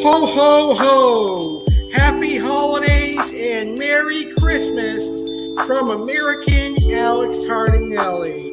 Ho, ho, ho! Happy holidays and Merry Christmas from American Alex Cardinale.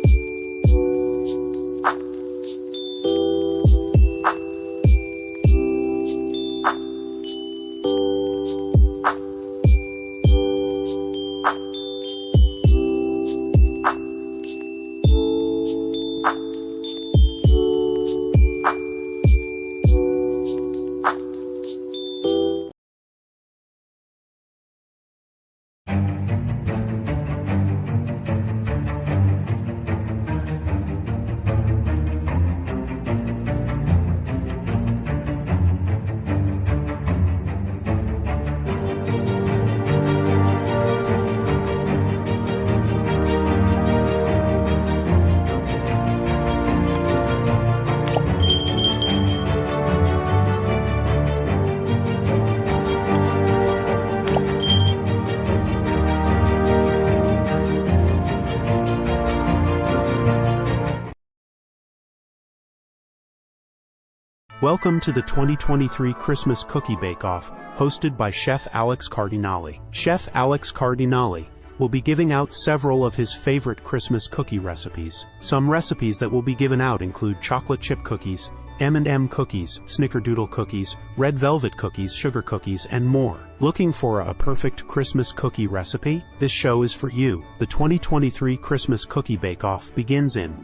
Welcome to the 2023 Christmas Cookie Bake-Off, hosted by Chef Alex Cardinale. Chef Alex Cardinale will be giving out several of his favorite Christmas cookie recipes. Some recipes that will be given out include chocolate chip cookies, M&M cookies, Snickerdoodle cookies, red velvet cookies, sugar cookies, and more. Looking for a perfect Christmas cookie recipe? This show is for you. The 2023 Christmas Cookie Bake-Off begins in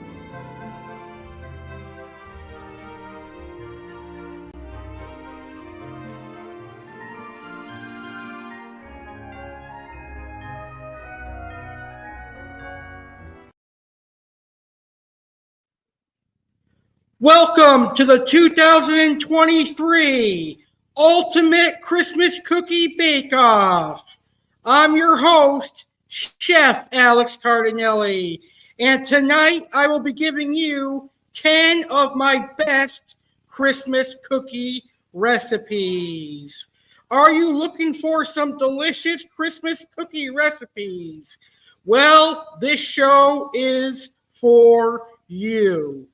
Welcome to the 2023 Ultimate Christmas Cookie Bake-Off. I'm your host, Chef Alex Cardinale, and tonight I will be giving you 10 of my best Christmas cookie recipes. Are you looking for some delicious Christmas cookie recipes? Well, this show is for you.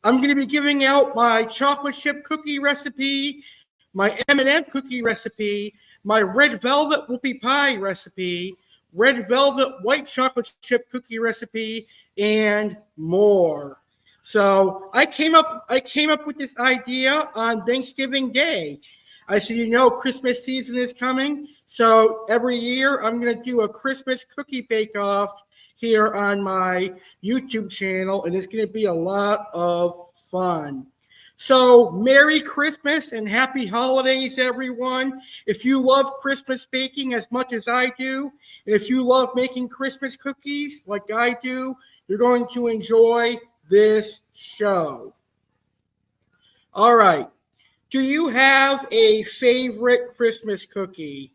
I'm going to be giving out my chocolate chip cookie recipe, my M&M cookie recipe, my red velvet whoopie pie recipe, red velvet white chocolate chip cookie recipe, and more. So I came up with this idea on Thanksgiving Day. I said, Christmas season is coming, so every year I'm going to do a Christmas cookie bake-off here on my YouTube channel, and it's going to be a lot of fun. So Merry Christmas and Happy Holidays, everyone. If you love Christmas baking as much as I do, and if you love making Christmas cookies like I do, you're going to enjoy this show. All right. Do you have a favorite Christmas cookie?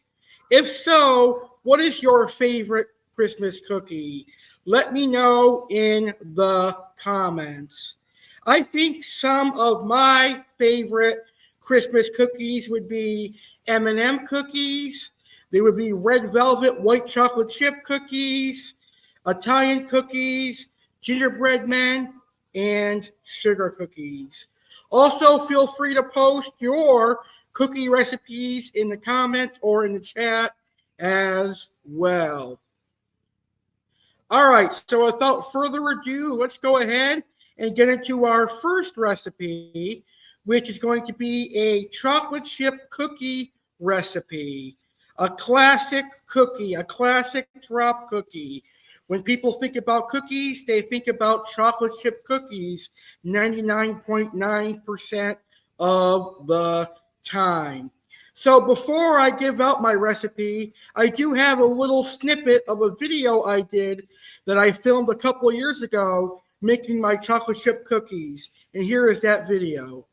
If so, what is your favorite Christmas cookie? Let me know in the comments. I think some of my favorite Christmas cookies would be M&M cookies. They would be red velvet white chocolate chip cookies, Italian cookies, gingerbread men, and sugar cookies. Also, feel free to post your cookie recipes in the comments or in the chat as well. All right, so without further ado, let's go ahead and get into our first recipe, which is going to be a chocolate chip cookie recipe. A classic cookie, a classic drop cookie. When people think about cookies, they think about chocolate chip cookies 99.9% of the time. So before I give out my recipe, I do have a little snippet of a video I did that I filmed a couple of years ago making my chocolate chip cookies. And here is that video.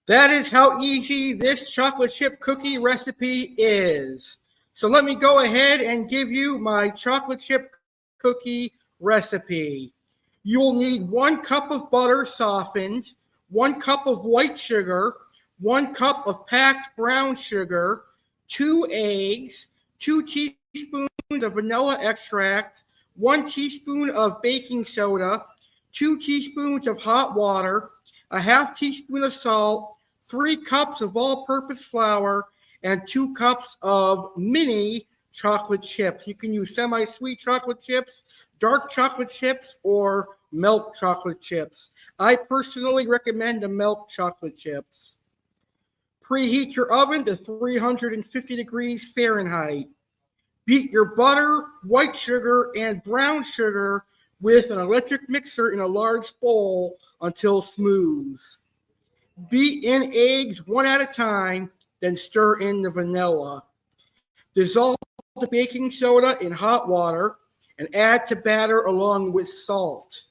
That is how easy this chocolate chip cookie recipe is. So let me go ahead and give you my chocolate chip cookie recipe. You will need 1 cup of butter softened, 1 cup of white sugar, 1 cup of packed brown sugar, 2 eggs, 2 teaspoons of vanilla extract, 1 teaspoon of baking soda, 2 teaspoons of hot water, a half teaspoon of salt, 3 cups of all-purpose flour, and 2 cups of mini chocolate chips. You can use semi-sweet chocolate chips, dark chocolate chips, or milk chocolate chips. I personally recommend the milk chocolate chips. Preheat your oven to 350 degrees Fahrenheit. Beat your butter, white sugar, and brown sugar with an electric mixer in a large bowl until smooth. Beat in eggs one at a time, then stir in the vanilla. Dissolve the baking soda in hot water and add to batter along with salt.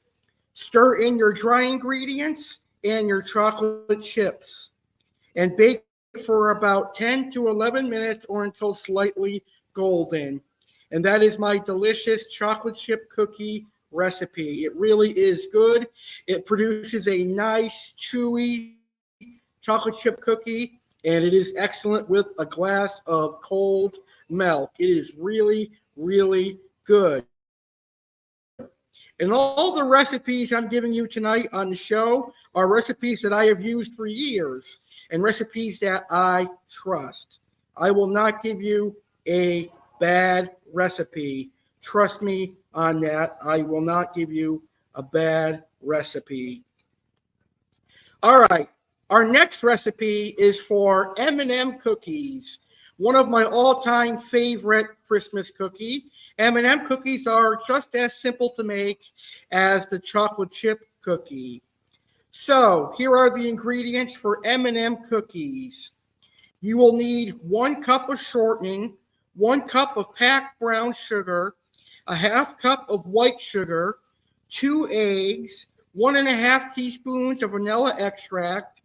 Stir in your dry ingredients and your chocolate chips and bake for about 10 to 11 minutes or until slightly golden. And that is my delicious chocolate chip cookie recipe. It really is good. It produces a nice, chewy chocolate chip cookie, and it is excellent with a glass of cold milk. It is really, really good. And all the recipes I'm giving you tonight on the show are recipes that I have used for years and recipes that I trust. I will not give you a bad recipe. Trust me on that. I will not give you a bad recipe. All right. Our next recipe is for M&M cookies, one of my all-time favorite Christmas cookie. M&M cookies are just as simple to make as the chocolate chip cookie. So here are the ingredients for M&M cookies. You will need 1 cup of shortening, 1 cup of packed brown sugar, a half cup of white sugar, 2 eggs, 1.5 teaspoons of vanilla extract,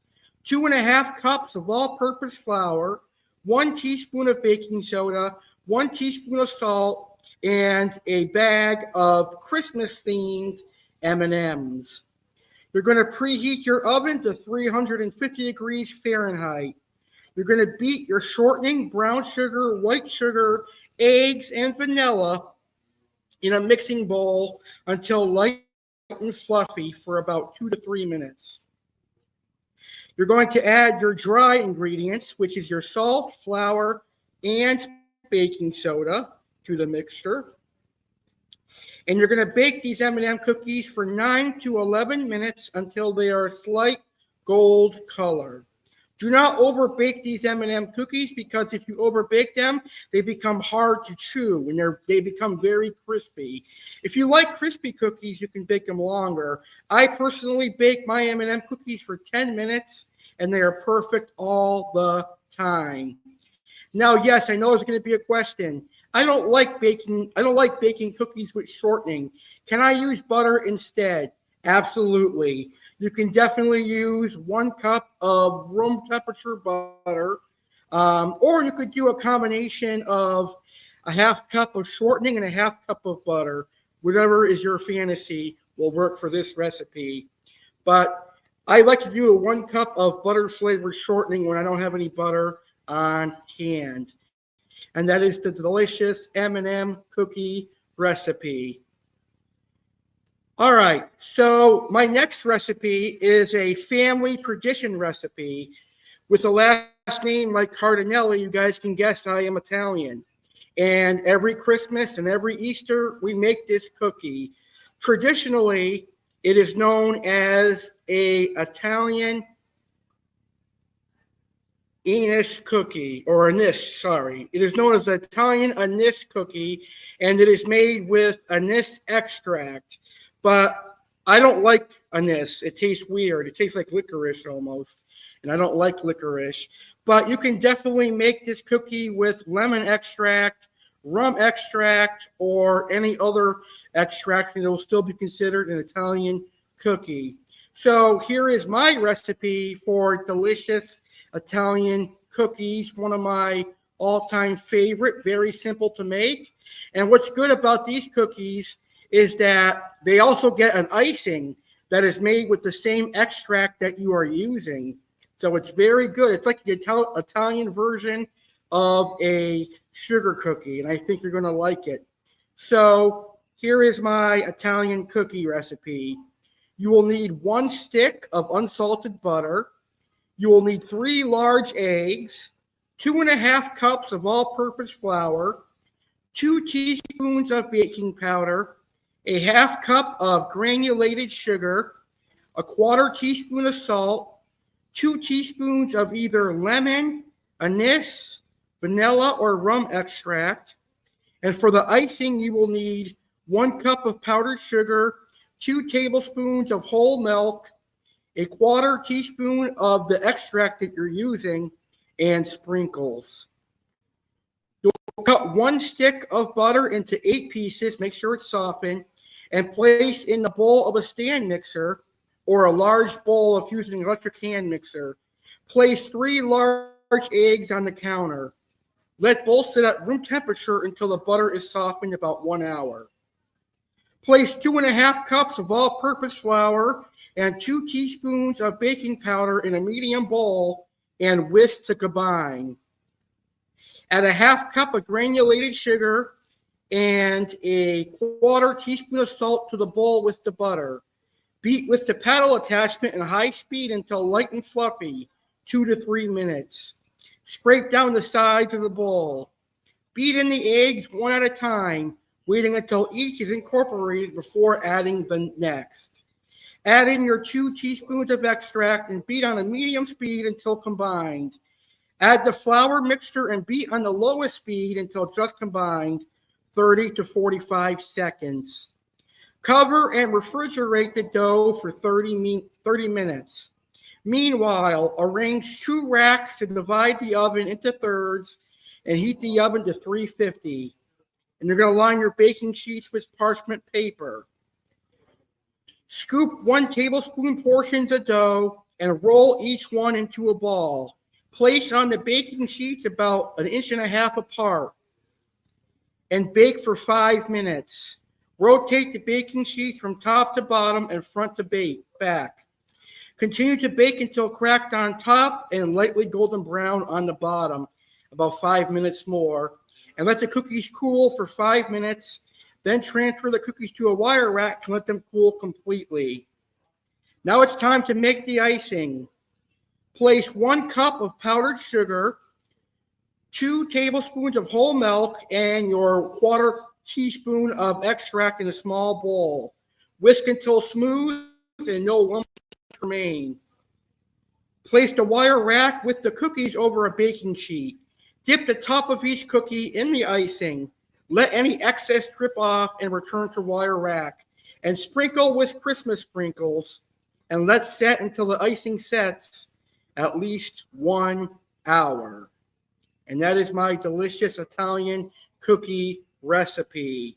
2.5 cups of all-purpose flour, 1 teaspoon of baking soda, 1 teaspoon of salt, and a bag of Christmas-themed M&Ms. You're going to preheat your oven to 350 degrees Fahrenheit. You're going to beat your shortening, brown sugar, white sugar, eggs, and vanilla in a mixing bowl until light and fluffy for about 2 to 3 minutes. You're going to add your dry ingredients, which is your salt, flour, and baking soda to the mixture. And you're going to bake these M&M cookies for 9 to 11 minutes until they are a slight gold color. Do not overbake these M&M cookies because if you overbake them, they become hard to chew and they become very crispy. If you like crispy cookies, you can bake them longer. I personally bake my M&M cookies for 10 minutes and they are perfect all the time. Now, yes, I know there's going to be a question. I don't like baking cookies with shortening. Can I use butter instead? Absolutely. You can definitely use 1 cup of room temperature butter, or you could do a combination of a half cup of shortening and a half cup of butter. Whatever is your fantasy will work for this recipe. But I like to do a 1 cup of butter flavored shortening when I don't have any butter on hand. And that is the delicious M&M cookie recipe. All right, so my next recipe is a family tradition recipe with a last name like Cardinale. You guys can guess I am Italian. And every Christmas and every Easter, we make this cookie. Traditionally, it is known as a Italian anise cookie, or anise, sorry. It is known as the Italian anise cookie, and it is made with anise extract. But I don't like anise. It tastes weird. It tastes like licorice almost, and I don't like licorice. But you can definitely make this cookie with lemon extract, rum extract, or any other extract, and it will still be considered an Italian cookie. So here is my recipe for delicious Italian cookies, one of my all-time favorite, very simple to make. And what's good about these cookies is that they also get an icing that is made with the same extract that you are using. So it's very good. It's like the Italian version of a sugar cookie, and I think you're going to like it. So here is my Italian cookie recipe. You will need 1 stick of unsalted butter. You will need 3 large eggs, 2.5 cups of all-purpose flour, 2 teaspoons of baking powder, a half cup of granulated sugar, a 1/4 teaspoon of salt, 2 teaspoons of either lemon, anise, vanilla, or rum extract. And for the icing, you will need 1 cup of powdered sugar, 2 tablespoons of whole milk, a 1/4 teaspoon of the extract that you're using, and sprinkles. You'll cut 1 stick of butter into 8 pieces, make sure it's softened, and place in the bowl of a stand mixer or a large bowl if using an electric hand mixer. Place 3 large eggs on the counter. Let both sit at room temperature until the butter is softened, about 1 hour. Place 2.5 cups of all-purpose flour and 2 teaspoons of baking powder in a medium bowl and whisk to combine. Add a half cup of granulated sugar and a 1/4 teaspoon of salt to the bowl with the butter. Beat with the paddle attachment in high speed until light and fluffy, 2 to 3 minutes. Scrape down the sides of the bowl. Beat in the eggs one at a time, waiting until each is incorporated before adding the next. Add in your 2 teaspoons of extract and beat on a medium speed until combined. Add the flour mixture and beat on the lowest speed until just combined, 30 to 45 seconds. Cover and refrigerate the dough for 30 minutes. Meanwhile, arrange 2 racks to divide the oven into thirds and heat the oven to 350. And you're going to line your baking sheets with parchment paper. Scoop 1 tablespoon portions of dough and roll each one into a ball. Place on the baking sheets about 1.5 inches apart and bake for 5 minutes. Rotate the baking sheets from top to bottom and front to back. Continue to bake until cracked on top and lightly golden brown on the bottom, about 5 minutes more. And let the cookies cool for 5 minutes. Then transfer the cookies to a wire rack and let them cool completely. Now it's time to make the icing. Place 1 cup of powdered sugar, 2 tablespoons of whole milk, and your 1/4 teaspoon of extract in a small bowl. Whisk until smooth and no lumps remain. Place the wire rack with the cookies over a baking sheet. Dip the top of each cookie in the icing. Let any excess drip off and return to wire rack. And sprinkle with Christmas sprinkles and let set until the icing sets at least 1 hour. And that is my delicious Italian cookie recipe.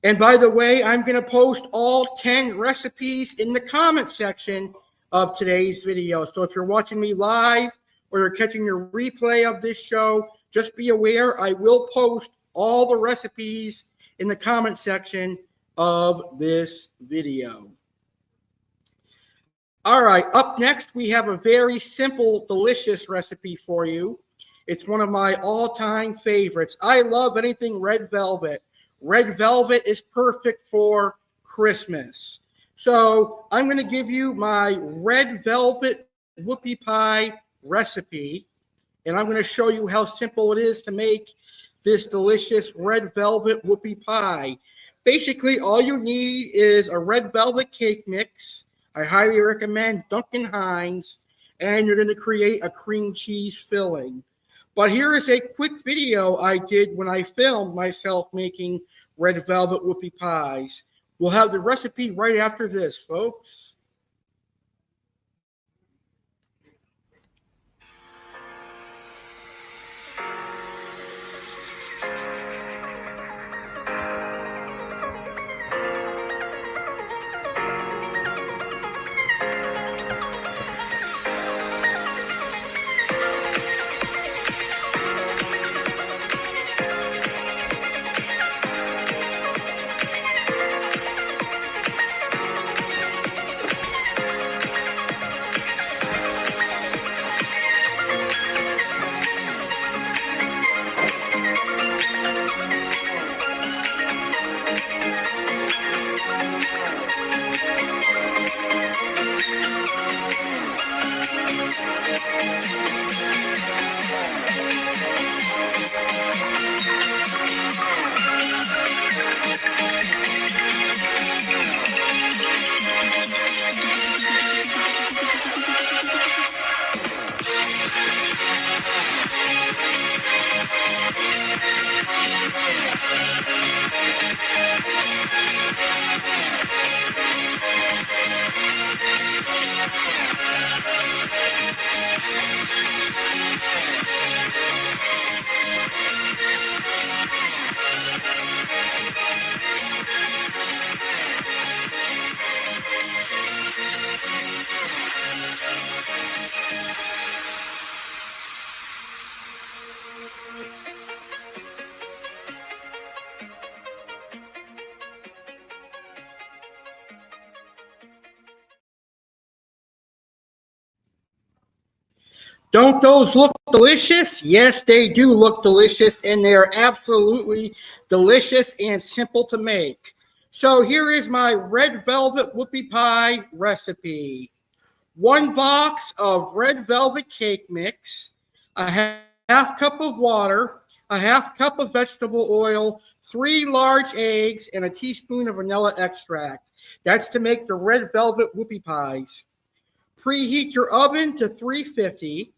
And by the way, I'm going to post all 10 recipes in the comment section of today's video. So if you're watching me live or you're catching your replay of this show, just be aware I will post all the recipes in the comment section of this video. All right, up next, we have a very simple, delicious recipe for you. It's one of my all-time favorites. I love anything red velvet. Red velvet is perfect for Christmas. So I'm going to give you my red velvet whoopie pie recipe, and I'm going to show you how simple it is to make this delicious red velvet whoopie pie. Basically, all you need is a red velvet cake mix. I highly recommend Duncan Hines, and you're going to create a cream cheese filling. But here is a quick video I did when I filmed myself making red velvet whoopie pies. We'll have the recipe right after this, folks. Don't those look delicious? Yes, they do look delicious, and they are absolutely delicious and simple to make. So here is my red velvet whoopie pie recipe. 1 box of red velvet cake mix, a half cup of water, a half cup of vegetable oil, 3 large eggs, and a teaspoon of vanilla extract. That's to make the red velvet whoopie pies. Preheat your oven to 350,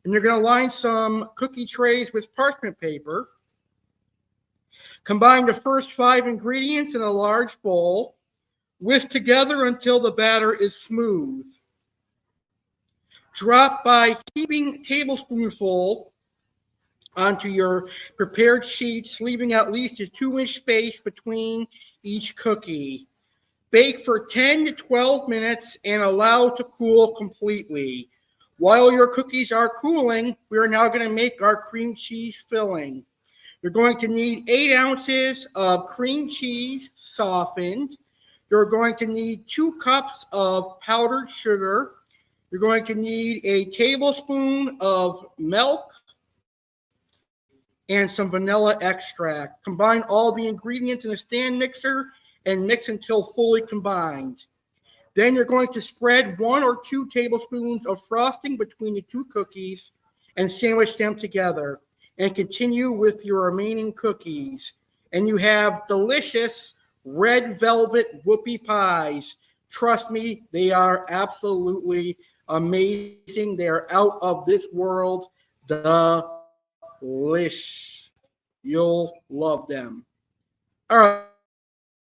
and you're going to line some cookie trays with parchment paper. Combine the first 5 ingredients in a large bowl. Whisk together until the batter is smooth. Drop by heaping tablespoonful onto your prepared sheets, leaving at least a 2-inch space between each cookie. Bake for 10 to 12 minutes and allow to cool completely. While your cookies are cooling, we are now going to make our cream cheese filling. You're going to need 8 ounces of cream cheese softened. You're going to need 2 cups of powdered sugar. You're going to need a tablespoon of milk and some vanilla extract. Combine all the ingredients in a stand mixer and mix until fully combined. Then you're going to spread 1 or 2 tablespoons of frosting between the 2 cookies and sandwich them together. And continue with your remaining cookies. And you have delicious red velvet whoopie pies. Trust me, they are absolutely amazing. They're out of this world. Delish. You'll love them. All right,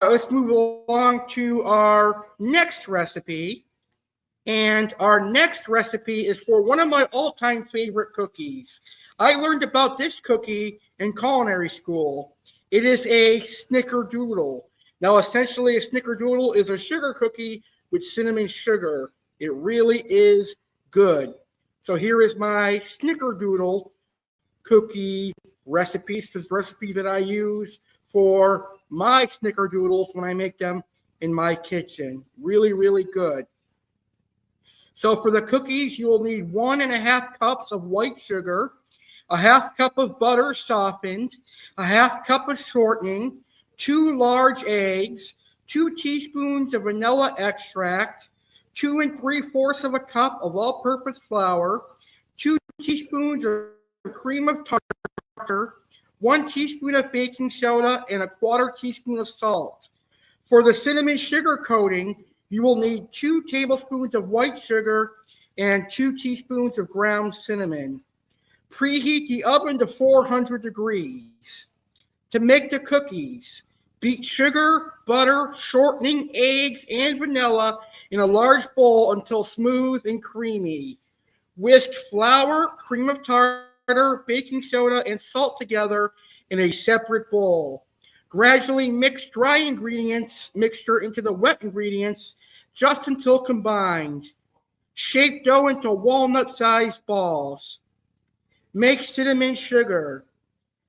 let's move along to our next recipe. And our next recipe is for one of my all-time favorite cookies. I learned about this cookie in culinary school. It is a Snickerdoodle. Now, essentially, a Snickerdoodle is a sugar cookie with cinnamon sugar. It really is good. So here is my Snickerdoodle cookie recipe. This is the recipe that I use for my Snickerdoodles when I make them in my kitchen. Really, really good. So for the cookies, you will need 1.5 cups of white sugar, a half cup of butter softened, a half cup of shortening, 2 large eggs, 2 teaspoons of vanilla extract, 2 3/4 cup of all-purpose flour, 2 teaspoons of cream of tartar, 1 teaspoon of baking soda, and a 1/4 teaspoon of salt. For the cinnamon sugar coating, you will need 2 tablespoons of white sugar and 2 teaspoons of ground cinnamon. Preheat the oven to 400 degrees. To make the cookies, beat sugar, butter, shortening, eggs, and vanilla in a large bowl until smooth and creamy. Whisk flour, cream of tartar, baking soda, and salt together in a separate bowl. Gradually mix dry ingredients mixture into the wet ingredients just until combined. Shape dough into walnut-sized balls. Make cinnamon sugar.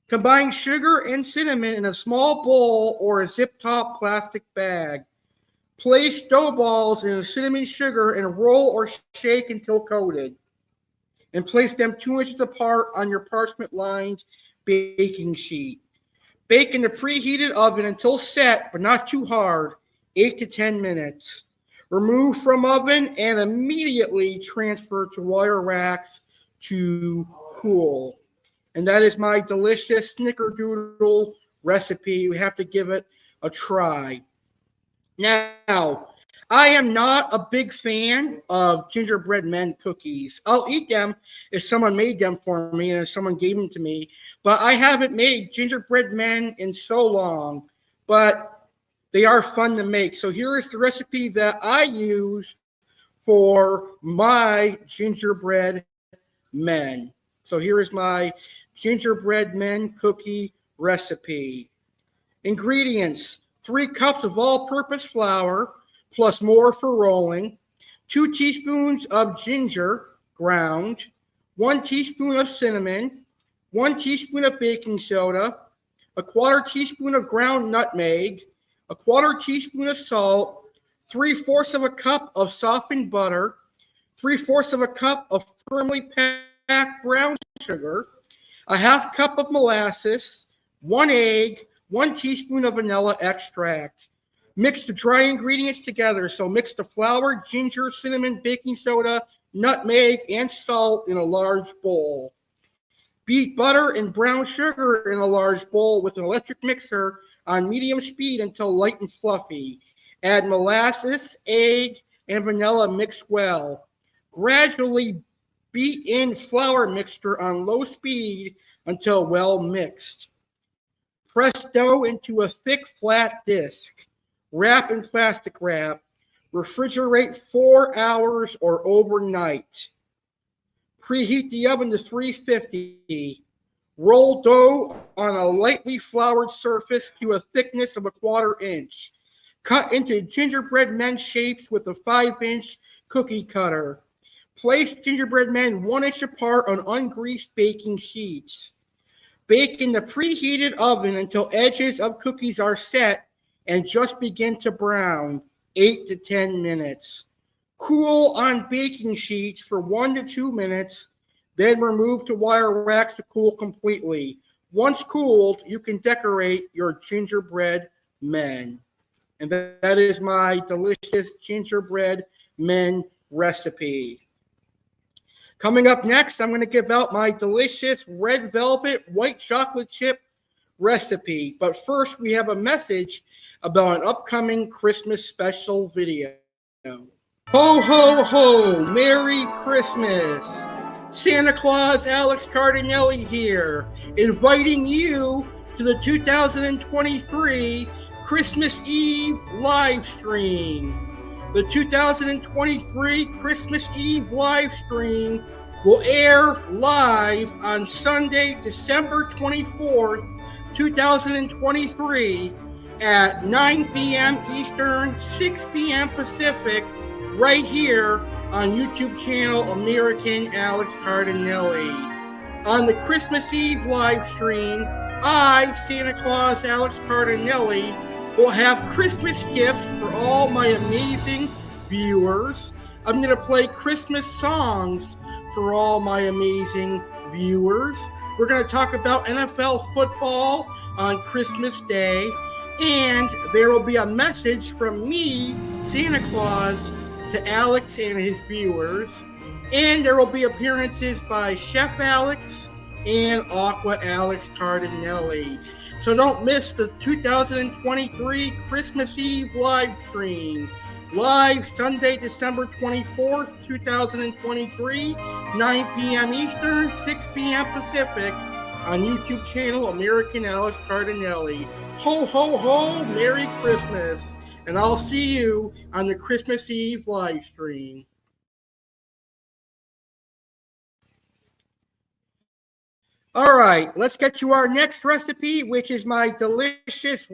Combine sugar and cinnamon in a small bowl or a zip-top plastic bag. Place dough balls in the cinnamon sugar and roll or shake until coated. And place them 2 inches apart on your parchment-lined baking sheet. Bake in the preheated oven until set, but not too hard, 8 to 10 minutes. Remove from oven and immediately transfer to wire racks to cool. And that is my delicious Snickerdoodle recipe. You have to give it a try. Now, I am not a big fan of gingerbread men cookies. I'll eat them if someone made them for me and if someone gave them to me. But I haven't made gingerbread men in so long. But they are fun to make. So here is the recipe that I use for my gingerbread men. So here is my gingerbread men cookie recipe. Ingredients: 3 cups of all-purpose flour, plus more for rolling, 2 teaspoons of ginger ground, 1 teaspoon of cinnamon, 1 teaspoon of baking soda, a 1/4 teaspoon of ground nutmeg, a 1/4 teaspoon of salt, 3/4 cup of softened butter, 3/4 cup of firmly brown sugar, a half cup of molasses, 1 egg, 1 teaspoon of vanilla extract. Mix the dry ingredients together. So mix the flour, ginger, cinnamon, baking soda, nutmeg, and salt in a large bowl. Beat butter and brown sugar in a large bowl with an electric mixer on medium speed until light and fluffy. Add molasses, egg, and vanilla mixed well. Gradually beat in flour mixture on low speed until well mixed. Press dough into a thick flat disc. Wrap in plastic wrap. Refrigerate 4 hours or overnight. Preheat the oven to 350. Roll dough on a lightly floured surface to a thickness of a 1/4 inch. Cut into gingerbread men shapes with a 5-inch cookie cutter. Place gingerbread men 1 inch apart on ungreased baking sheets. Bake in the preheated oven until edges of cookies are set and just begin to brown, 8 to 10 minutes. Cool on baking sheets for 1 to 2 minutes, then remove to wire racks to cool completely. Once cooled, you can decorate your gingerbread men. And that is my delicious gingerbread men recipe. Coming up next, I'm going to give out my delicious red velvet white chocolate chip recipe. But first, we have a message about an upcoming Christmas special video. Ho, ho, ho! Merry Christmas! Santa Claus Alex Cardinale here, inviting you to the 2023 Christmas Eve live stream. The 2023 Christmas Eve live stream will air live on Sunday, December 24th, 2023 at 9 p.m. Eastern, 6 p.m. Pacific, right here on YouTube channel American Alex Cardinale. On the Christmas Eve live stream, I, Santa Claus Alex Cardinale, will have Christmas gifts for all my amazing viewers. I'm going to play Christmas songs for all my amazing viewers. We're going to talk about NFL football on Christmas Day. And there will be a message from me, Santa Claus, to Alex and his viewers. And there will be appearances by Chef Alex and Aqua Alex Cardinale. So don't miss the 2023 Christmas Eve live stream. Live Sunday, December 24th, 2023, 9 p.m. Eastern, 6 p.m. Pacific, on YouTube channel American Alex Cardinale. Ho, ho, ho, Merry Christmas. And I'll see you on the Christmas Eve live stream. All right, let's get to our next recipe, which is my delicious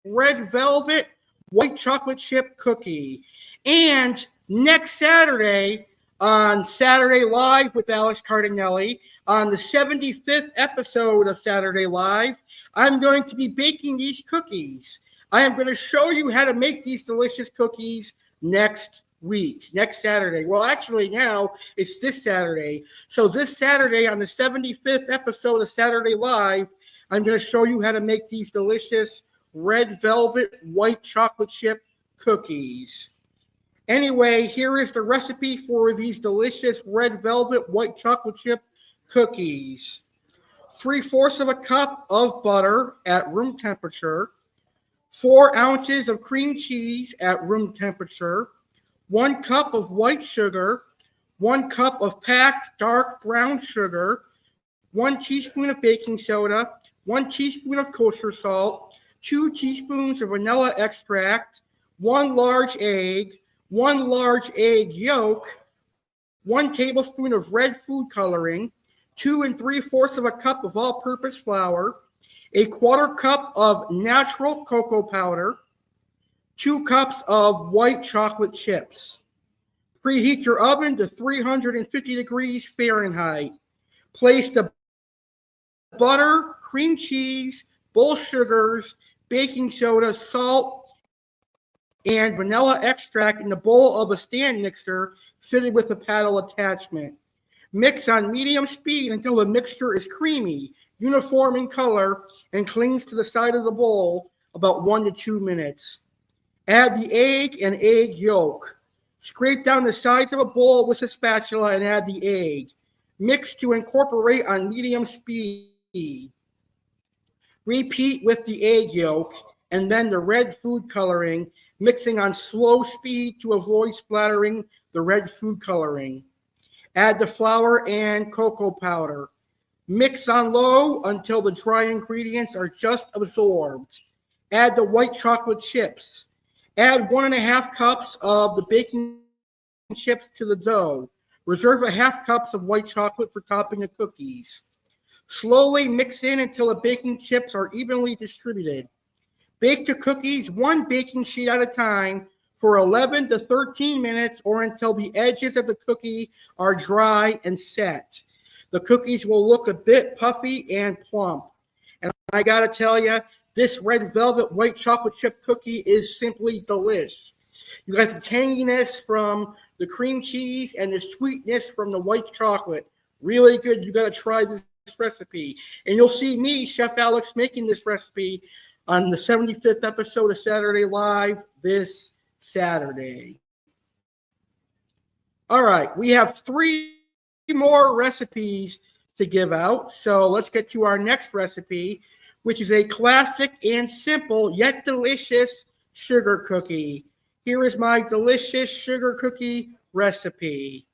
red velvet white chocolate chip cookie. And next Saturday, on Saturday Live with Alex Cardinale, on the 75th episode of Saturday Live, I'm going to be baking these cookies. I am going to show you how to make these delicious cookies next week, next Saturday. Well, actually now it's this Saturday. So this Saturday on the 75th episode of Saturday Live, I'm going to show you how to make these delicious red velvet white chocolate chip cookies. Anyway, here is the recipe for these delicious red velvet white chocolate chip cookies. 3/4 of a cup of butter at room temperature, 4 ounces of cream cheese at room temperature, 1 cup of white sugar, 1 cup of packed dark brown sugar, 1 teaspoon of baking soda, 1 teaspoon of kosher salt, 2 teaspoons of vanilla extract, 1 large egg, 1 large egg yolk, 1 tablespoon of red food coloring, 2 3/4 of a cup of all-purpose flour, a 1/4 cup of natural cocoa powder, 2 cups of white chocolate chips. Preheat your oven to 350 degrees Fahrenheit. Place the butter, cream cheese, bull sugars, baking soda, salt, and vanilla extract in the bowl of a stand mixer fitted with a paddle attachment. Mix on medium speed until the mixture is creamy, uniform in color, and clings to the side of the bowl about 1 to 2 minutes. Add the egg and egg yolk. Scrape down the sides of a bowl with a spatula and add the egg. Mix to incorporate on medium speed. Repeat with the egg yolk and then the red food coloring, mixing on slow speed to avoid splattering the red food coloring. Add the flour and cocoa powder. Mix on low until the dry ingredients are just absorbed. Add the white chocolate chips. Add 1.5 cups of the baking chips to the dough. Reserve 1/2 cups of white chocolate for topping the cookies. Slowly mix in until the baking chips are evenly distributed. Bake the cookies 1 baking sheet at a time for 11 to 13 minutes or until the edges of the cookie are dry and set. The cookies will look a bit puffy and plump. And I got to tell you, this red velvet white chocolate chip cookie is simply delish. You got the tanginess from the cream cheese and the sweetness from the white chocolate. Really good. You got to try this recipe. And you'll see me, Chef Alex, making this recipe on the 75th episode of Saturday Live this Saturday. All right, we have 3 more recipes to give out. So let's get to our next recipe, which is a classic and simple yet delicious sugar cookie. Here is my delicious sugar cookie recipe.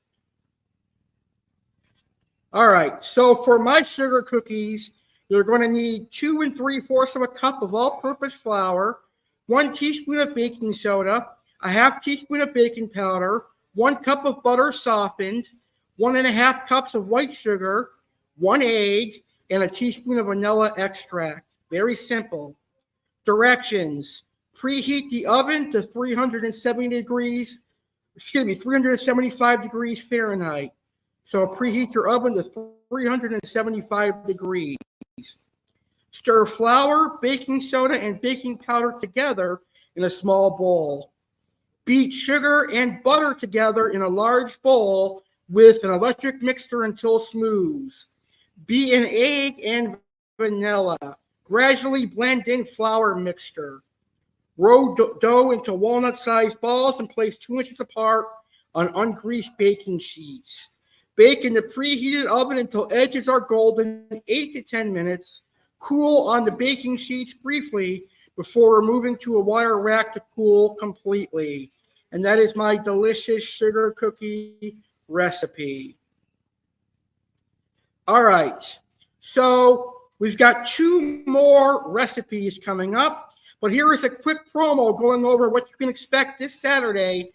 All right, so for my sugar cookies, you're going to need 2 3/4 cup of all-purpose flour, 1 teaspoon of baking soda, 1/2 teaspoon of baking powder, 1 cup of butter softened, 1.5 cups of white sugar, 1 egg, and a teaspoon of vanilla extract. Very simple. Directions: preheat the oven to 375 degrees Fahrenheit. So preheat your oven to 375 degrees. Stir flour, baking soda, and baking powder together in a small bowl. Beat sugar and butter together in a large bowl with an electric mixer until smooth. Beat an egg and vanilla. Gradually blend in flour mixture. Roll dough into walnut-sized balls and place 2 inches apart on ungreased baking sheets. Bake in the preheated oven until edges are golden, 8 to 10 minutes. Cool on the baking sheets briefly before removing to a wire rack to cool completely. And that is my delicious sugar cookie recipe. All right, so we've got 2 more recipes coming up, but here is a quick promo going over what you can expect this Saturday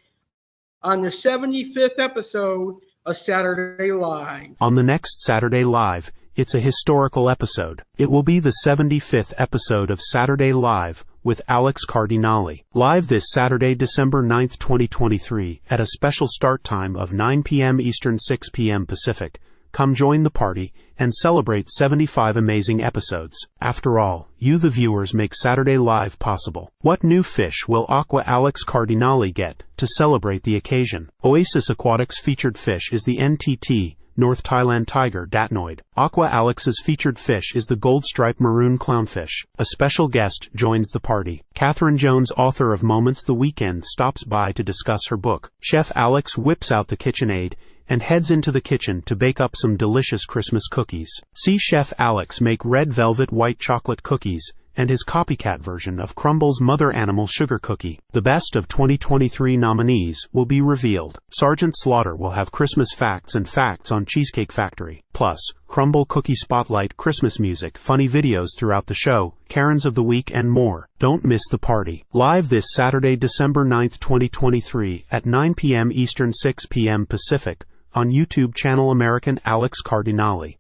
on the 75th episode of Saturday Live. On the next Saturday Live, it's a historical episode. It will be the 75th episode of Saturday Live with Alex Cardinale. Live this Saturday, December 9th, 2023, at a special start time of 9 p.m. Eastern, 6 p.m. Pacific. Come join the party and celebrate 75 amazing episodes. After all, you the viewers make Saturday Live possible. What new fish will Aqua Alex Cardinale get to celebrate the occasion? Oasis Aquatics' featured fish is the NTT, North Thailand tiger datnoid. Aqua Alex's featured fish is the gold-striped maroon clownfish. A special guest joins the party. Catherine Jones, author of Moments the Weekend, stops by to discuss her book. Chef Alex whips out the KitchenAid and heads into the kitchen to bake up some delicious Christmas cookies. See Chef Alex make red velvet white chocolate cookies and his copycat version of Crumble's mother animal sugar cookie. The best of 2023 nominees will be revealed. Sergeant Slaughter will have Christmas facts and facts on Cheesecake Factory. Plus, Crumble Cookie Spotlight, Christmas music, funny videos throughout the show, Karens of the Week, and more. Don't miss the party. Live this Saturday, December 9th, 2023 at 9 p.m. Eastern, 6 p.m. Pacific on YouTube channel American Alex Cardinale.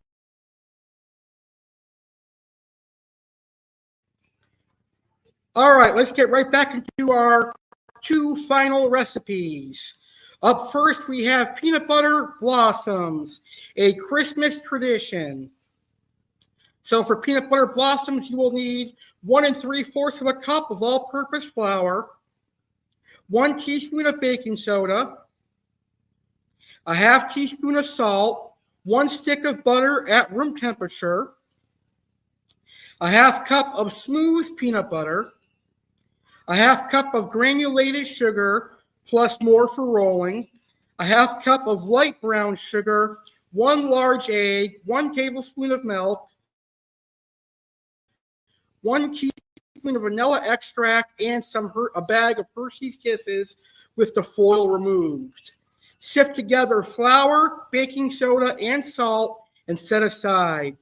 All right, let's get right back into our 2 final recipes. Up first, we have peanut butter blossoms, a Christmas tradition. So for peanut butter blossoms, you will need 1 3/4 cup of all-purpose flour, 1 teaspoon of baking soda, 1/2 teaspoon of salt, 1 stick of butter at room temperature, a half cup of smooth peanut butter, a half cup of granulated sugar plus more for rolling, a half cup of light brown sugar, 1 large egg, 1 tablespoon of milk, 1 teaspoon of vanilla extract, and a bag of Hershey's Kisses with the foil removed. Sift together flour, baking soda, and salt and set aside.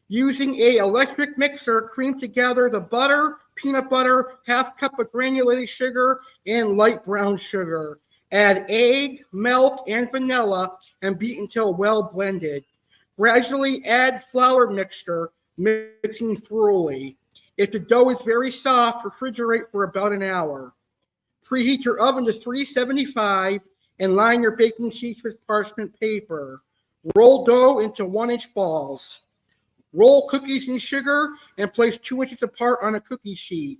Using an electric mixer, cream together the butter, peanut butter, half cup of granulated sugar, and light brown sugar. Add egg, milk, and vanilla and beat until well blended. Gradually add flour mixture, mixing thoroughly. If the dough is very soft, refrigerate for about an hour. Preheat your oven to 375 and line your baking sheets with parchment paper. Roll dough into 1-inch balls. Roll cookies in sugar and place 2 inches apart on a cookie sheet.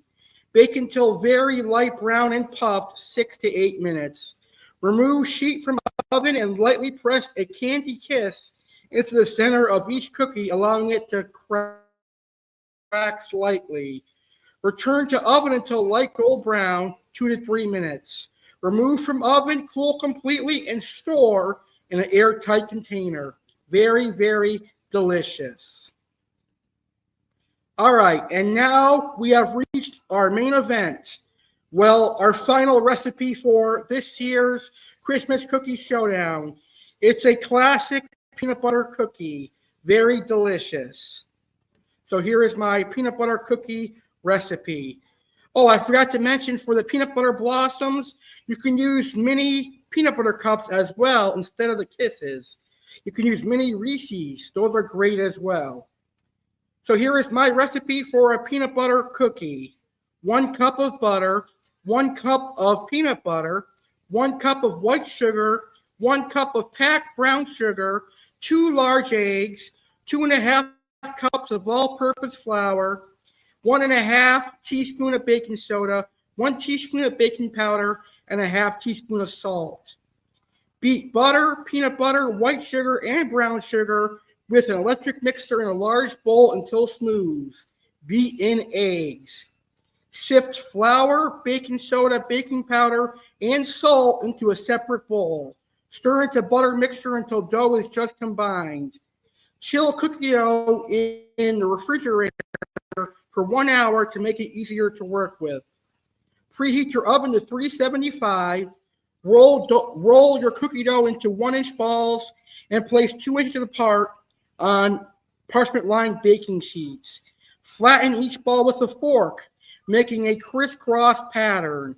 Bake until very light brown and puffed, 6 to 8 minutes. Remove sheet from oven and lightly press a candy kiss into the center of each cookie, allowing it to crack slightly. Return to oven until light gold brown, 2 to 3 minutes. Remove from oven, cool completely, and store in an airtight container. Very, very delicious. All right, and now we have reached our main event. Well, our final recipe for this year's Christmas Cookie Showdown. It's a classic peanut butter cookie. Very delicious. So here is my peanut butter cookie recipe. Oh, I forgot to mention, for the peanut butter blossoms, you can use mini peanut butter cups as well instead of the Kisses. You can use mini Reese's. Those are great as well. So here is my recipe for a peanut butter cookie. 1 cup of butter, 1 cup of peanut butter, 1 cup of white sugar, 1 cup of packed brown sugar, 2 large eggs, 2.5 cups of all-purpose flour, 1.5 teaspoon of baking soda, 1 teaspoon of baking powder, and a half teaspoon of salt. Beat butter, peanut butter, white sugar, and brown sugar with an electric mixer in a large bowl until smooth. Beat in eggs. Sift flour, baking soda, baking powder, and salt into a separate bowl. Stir into butter mixture until dough is just combined. Chill cookie dough in the refrigerator for 1 hour to make it easier to work with. Preheat your oven to 375. Roll your cookie dough into 1-inch balls and place 2 inches apart on parchment-lined baking sheets. Flatten each ball with a fork, making a crisscross pattern,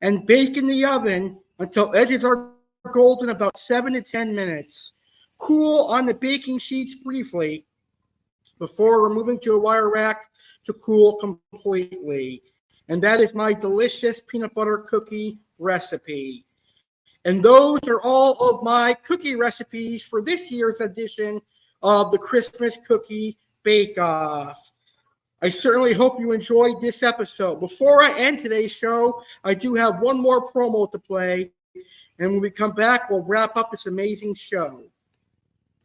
and bake in the oven until edges are golden, about 7 to 10 minutes. Cool on the baking sheets briefly before removing to a wire rack to cool completely. And that is my delicious peanut butter cookie recipe. And those are all of my cookie recipes for this year's edition of the Christmas Cookie Bake-Off. I certainly hope you enjoyed this episode. Before I end today's show, I do have one more promo to play. And when we come back, we'll wrap up this amazing show.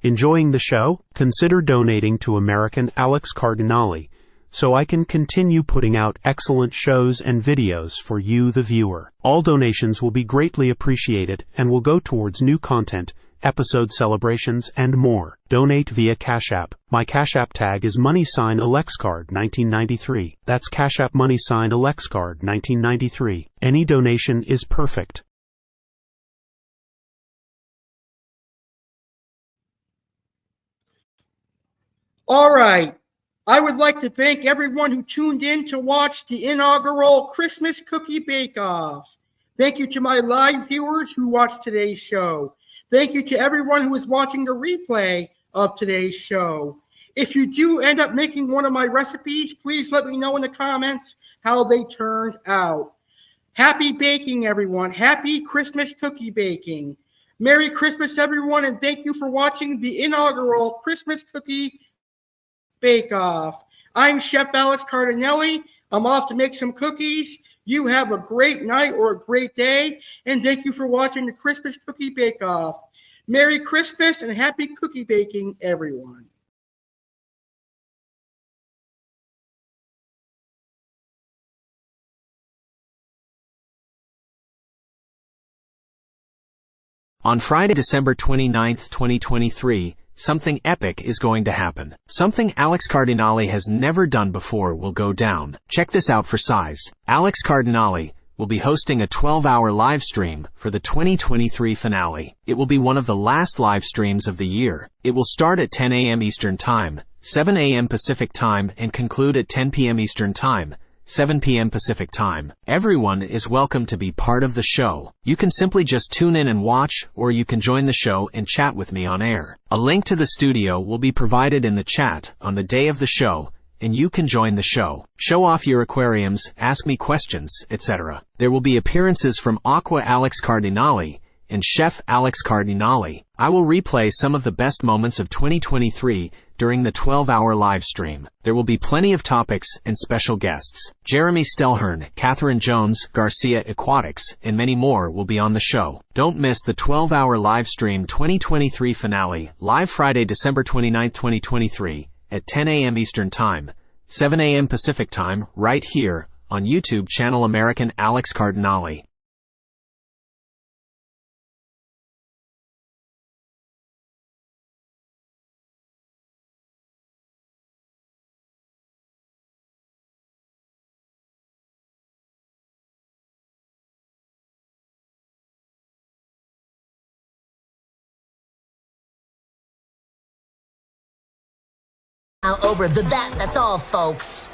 Enjoying the show? Consider donating to American Alex Cardinale, so I can continue putting out excellent shows and videos for you, the viewer. All donations will be greatly appreciated and will go towards new content, episode celebrations, and more. Donate via Cash App. My Cash App tag is $AlexCard1993. That's Cash App $AlexCard1993. Any donation is perfect. All right. I would like to thank everyone who tuned in to watch the inaugural Christmas Cookie Bake-Off. Thank you to my live viewers who watched today's show. Thank you to everyone who is watching the replay of today's show. If you do end up making one of my recipes, please let me know in the comments how they turned out. Happy baking, everyone. Happy Christmas cookie baking. Merry Christmas, everyone, and thank you for watching the inaugural Christmas Cookie Bake-Off. I'm Chef Alex Cardinale. I'm off to make some cookies. You have a great night or a great day, and thank you for watching the Christmas Cookie Bake-Off. Merry Christmas and happy cookie baking, everyone. On Friday, December 29th, 2023, something epic is going to happen. Something Alex Cardinale has never done before will go down. Check this out for size. Alex Cardinale will be hosting a 12-hour live stream for the 2023 finale. It will be one of the last live streams of the year. It will start at 10 a.m. Eastern Time, 7 a.m. Pacific Time, and conclude at 10 p.m. Eastern Time, 7 p.m. Pacific Time. Everyone is welcome to be part of the show. You can simply just tune in and watch, or you can join the show and chat with me on air. A link to the studio will be provided in the chat on the day of the show, and you can join the show. Show off your aquariums, ask me questions, etc. There will be appearances from Aqua Alex Cardinale and Chef Alex Cardinale. I will replay some of the best moments of 2023 during the 12-hour live stream. There will be plenty of topics and special guests. Jeremy Stelhern, Catherine Jones, Garcia Aquatics, and many more will be on the show. Don't miss the 12-hour live stream 2023 finale, live Friday, December 29, 2023, at 10 a.m. Eastern Time, 7 a.m. Pacific Time, right here on YouTube channel American Alex Cardinale. Over that's all, folks.